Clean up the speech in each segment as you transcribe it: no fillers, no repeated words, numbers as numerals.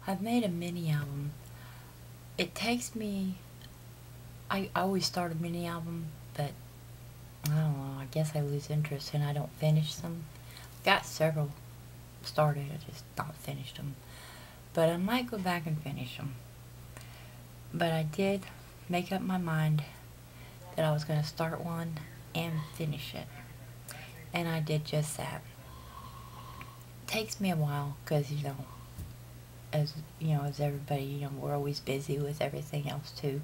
I've made a mini album. It takes me, I always start a mini album, but I don't know, I guess I lose interest and I don't finish them. Got several started, I just not finished them. But I might go back and finish them. But I did make up my mind that I was going to start one and finish it. And I did just that. Takes me a while because, as everybody, we're always busy with everything else too.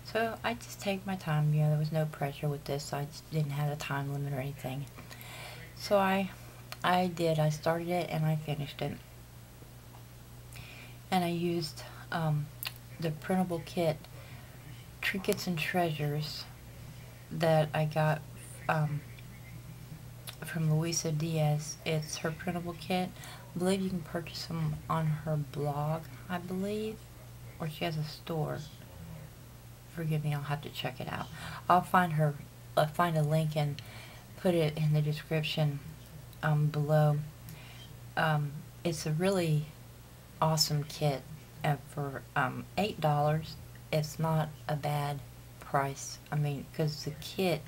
So I just take my time, there was no pressure with this. I just didn't have a time limit or anything. So I started it and I finished it. And I used the printable kit, Trinkets and Treasures, that I got from Luisa Diaz. It's her printable kit. I believe you can purchase them on her blog, I believe, or she has a store. Forgive me, I'll have to check it out. I'll find a link and put it in the description below. It's a really awesome kit, and for $8, it's not a bad price. I mean, because the kit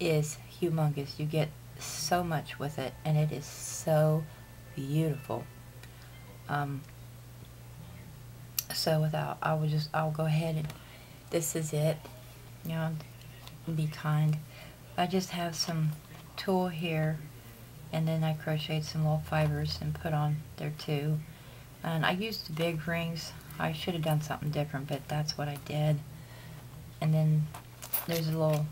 is humongous. You get so much with it, and it is so beautiful. So I'll go ahead and this is it. Be kind. I just have some tulle here, and then I crocheted some little fibers and put on there too. And I used the big rings. I should have done something different, but that's what I did. And then there's a little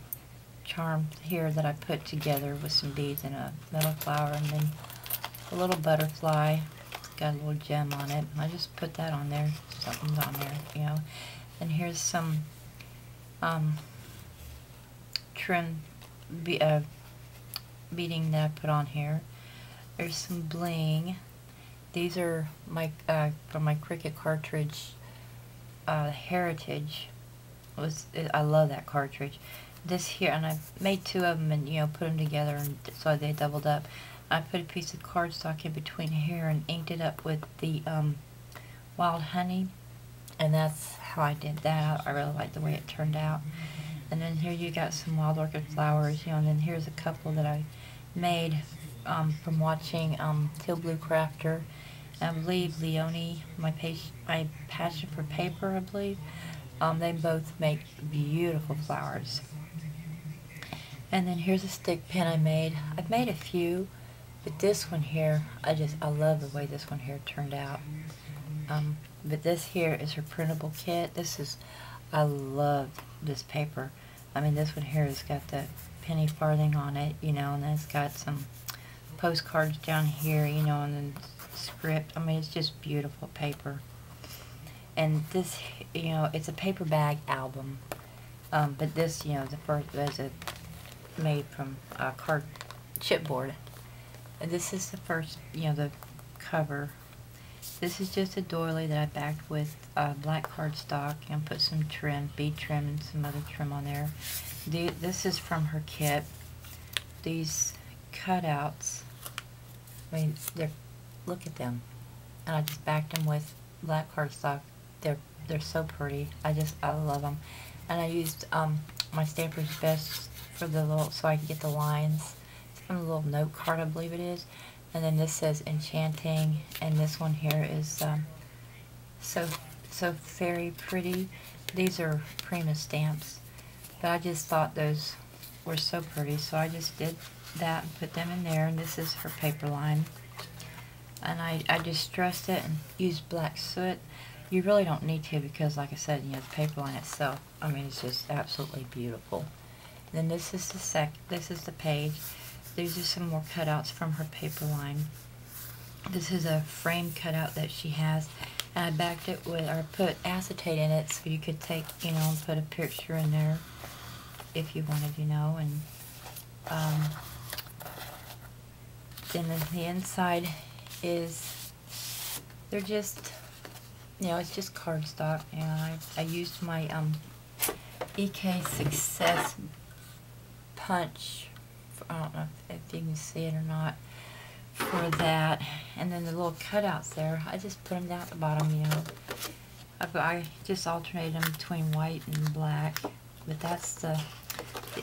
charm here that I put together with some beads and a metal flower, and then a little butterfly. It's got a little gem on it. I just put that on there. Something's on there, And here's some trim beading that I put on here. There's some bling. These are my from my Cricut cartridge, Heritage. I love that cartridge. This here, and I made two of them and put them together, and so they doubled up. I put a piece of cardstock in between here and inked it up with the wild honey, and that's how I did that. I really like the way it turned out. And then here you got some wild orchid flowers, and then here's a couple that I made from watching Teal Blue Crafter. I believe Leonie, my passion for paper, I believe. They both make beautiful flowers. And then here's a stick pin I made. I've made a few, but this one here, I love the way this one here turned out. But this here is her printable kit. I love this paper. I mean, this one here has got the penny farthing on it, and then it's got some postcards down here, and then script. I mean, it's just beautiful paper. And this, it's a paper bag album. But this, the first was made from chipboard. And this is the first, the cover. This is just a doily that I backed with black cardstock and put some bead trim and some other trim on there. This is from her kit. These cutouts, I mean, look at them. And I just backed them with black cardstock. They're so pretty. I love them. And I used my Stamper's Best for so I can get the lines. It's from a little note card, I believe it is. And then this says Enchanting, and this one here is so very pretty. These are Prima stamps, but I just thought those were so pretty, so I just did that and put them in there. And this is her paper line, and I just stressed it and used black soot. You really don't need to, because like I said, the paper line itself, I mean, it's just absolutely beautiful. And then this is the page. These are some more cutouts from her paper line. This is a frame cutout that she has, and I backed it with, or put acetate in it so you could take, and put a picture in there if you wanted, and then the inside is, they're just, it's just cardstock. I used my EK Success punch. I don't know if you can see it or not. for that. And then the little cutouts there, I just put them down at the bottom, you know. I just alternate them between white and black, but that's the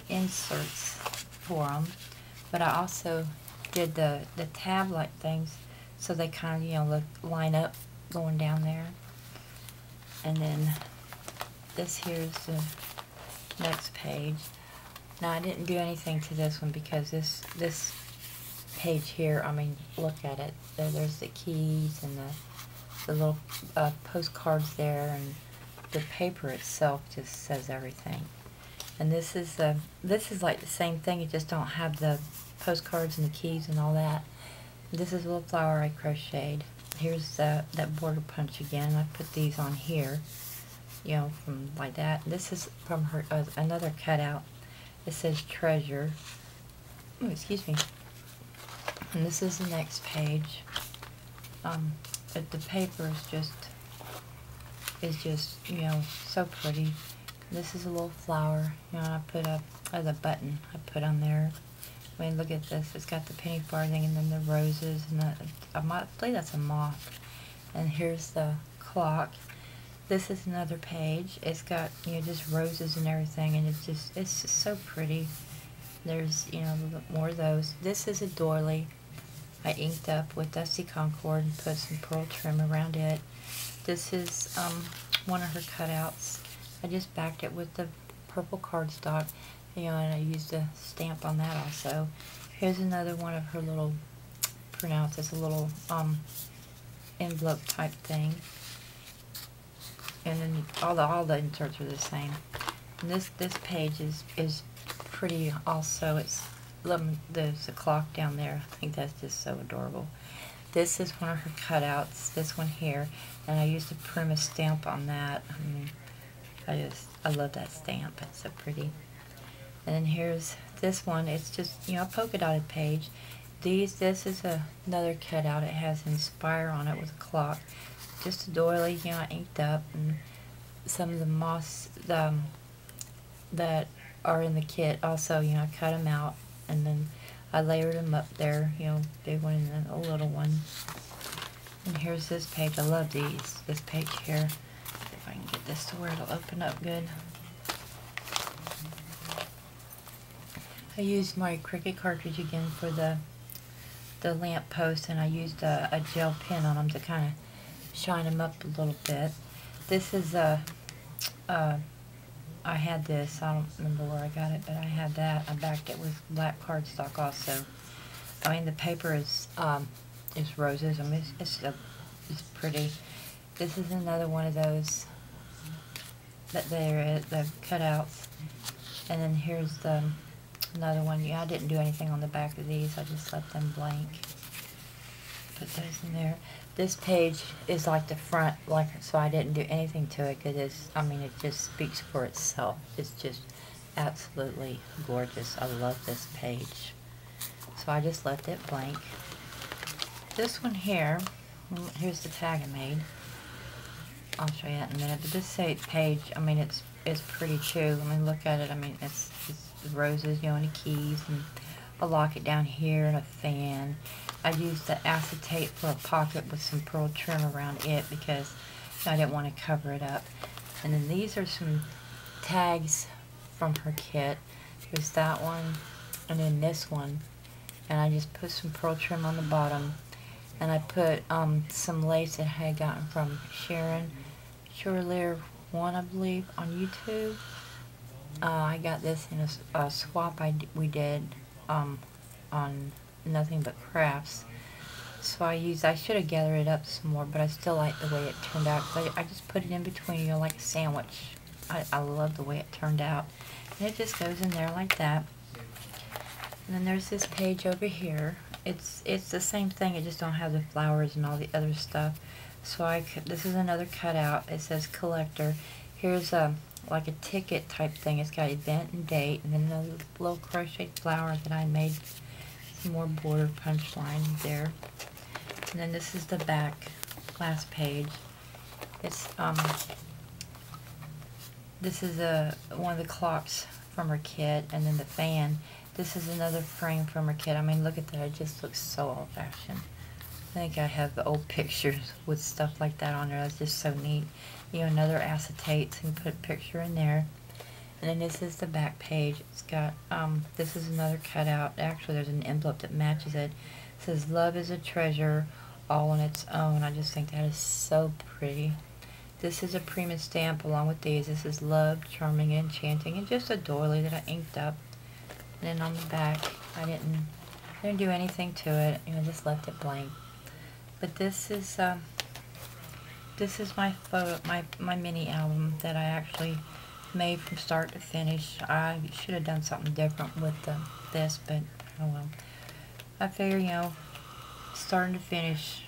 inserts for them. But I also did the tab-like things so they kind of, you know, line up going down there. And then this here's the next page. Now I didn't do anything to this one because this page here, I mean, look at it. There's the keys and the little postcards there, and the paper itself just says everything. And this is like the same thing. You just don't have the postcards and the keys and all that. This is a little flower I crocheted. Here's that border punch again. I put these on here, you know, from like that. This is from her another cutout. It says treasure. Oh, excuse me. And this is the next page. But the paper is just you know, so pretty. This is a little flower, you know, and I put up the button I put on there. I mean, look at this. It's got the penny farthing and then the roses, and I believe that's a moth. And here's the clock. This is another page. It's got, you know, just roses and everything, and it's just so pretty. There's, you know, a little bit more of those. This is a doily. I inked up with Dusty Concord and put some pearl trim around it. This is one of her cutouts. I just backed it with the purple cardstock, you know, and I used a stamp on that also. Here's another one of her little printouts. It's a little envelope type thing. And then all the inserts are the same. And this page is pretty also. There's a clock down there. I think that's just so adorable. This is one of her cutouts, this one here, and I used a Prima stamp on that. I mean, I love that stamp. It's so pretty. And then here's this one. It's just, you know, a polka dotted page. This is another cutout. It has Inspire on it with a clock. Just a doily, you know, inked up, and some of the moss that are in the kit also, you know, I cut them out, and then I layered them up there, you know, big one and then a little one. And here's this page. I love these. This page here. If I can get this to where it'll open up good. I used my Cricut cartridge again for the lamp post, and I used a gel pen on them to kind of shine them up a little bit. This is I had this, I don't remember where I got it, but I had that. I backed it with black cardstock also. I mean, the paper is roses. I mean, it's pretty. This is another one of those that the cutouts. And then here's another one. Yeah, I didn't do anything on the back of these. I just left them blank. Put those in there. This page is like the front, so I didn't do anything to it. I mean, it just speaks for itself. It's just absolutely gorgeous. I love this page. So I just left it blank. This one here, here's the tag I made. I'll show you that in a minute. But this page, I mean, it's pretty too. I mean, look at it. I mean, it's roses, you know, and the keys, and a locket down here, and a fan. I used the acetate for a pocket with some pearl trim around it because I didn't want to cover it up. And then these are some tags from her kit. There's that one, and then this one. And I just put some pearl trim on the bottom. And I put some lace that I had gotten from Sharon Shurleer 1, I believe, on YouTube. I got this in a swap we did on Nothing But Crafts. So I should have gathered it up some more, but I still like the way it turned out. I just put it in between, you know, like a sandwich. I love the way it turned out. And it just goes in there like that. And then there's this page over here. It's the same thing, it just don't have the flowers and all the other stuff. So this is another cutout. It says collector. Here's like a ticket type thing. It's got event and date, and then a little crochet flower that I made. Some more border punch lines there. And then this is the back, last page. It's this is one of the clocks from her kit, and then the fan. This is another frame from her kit. I mean, look at that. It just looks so old-fashioned. I think I have the old pictures with stuff like that on there. That's just so neat. You know, another acetate, so you can put a picture in there. And then this is the back page. It's got, this is another cutout. Actually, there's an envelope that matches it. It says, "Love is a treasure, all on its own." I just think that is so pretty. This is a Prima stamp along with these. This is "Love, Charming, Enchanting," and just a doily that I inked up. And then on the back, I didn't do anything to it. You know, just left it blank. But this is my photo, my mini album that I actually made from start to finish. I should have done something different with this, but oh well. I figure, you know, starting to finish,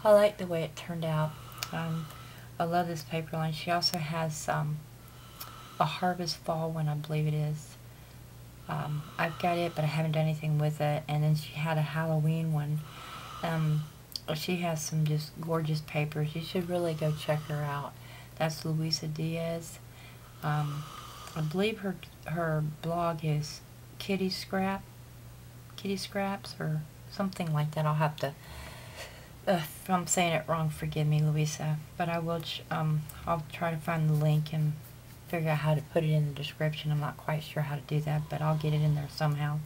I like the way it turned out. I love this paper line. She also has a Harvest Fall one, I believe it is. I've got it, but I haven't done anything with it. And then she had a Halloween one. She has some just gorgeous papers. You should really go check her out. That's Louisa Diaz. I believe her blog is Kitty Scraps or something like that. I'll have to, if I'm saying it wrong, forgive me, Louisa. But I will. I'll try to find the link and figure out how to put it in the description. I'm not quite sure how to do that, but I'll get it in there somehow.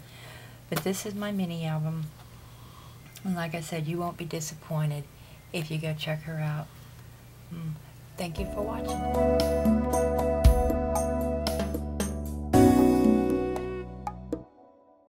But this is my mini album. And like I said, you won't be disappointed if you go check her out. Thank you for watching.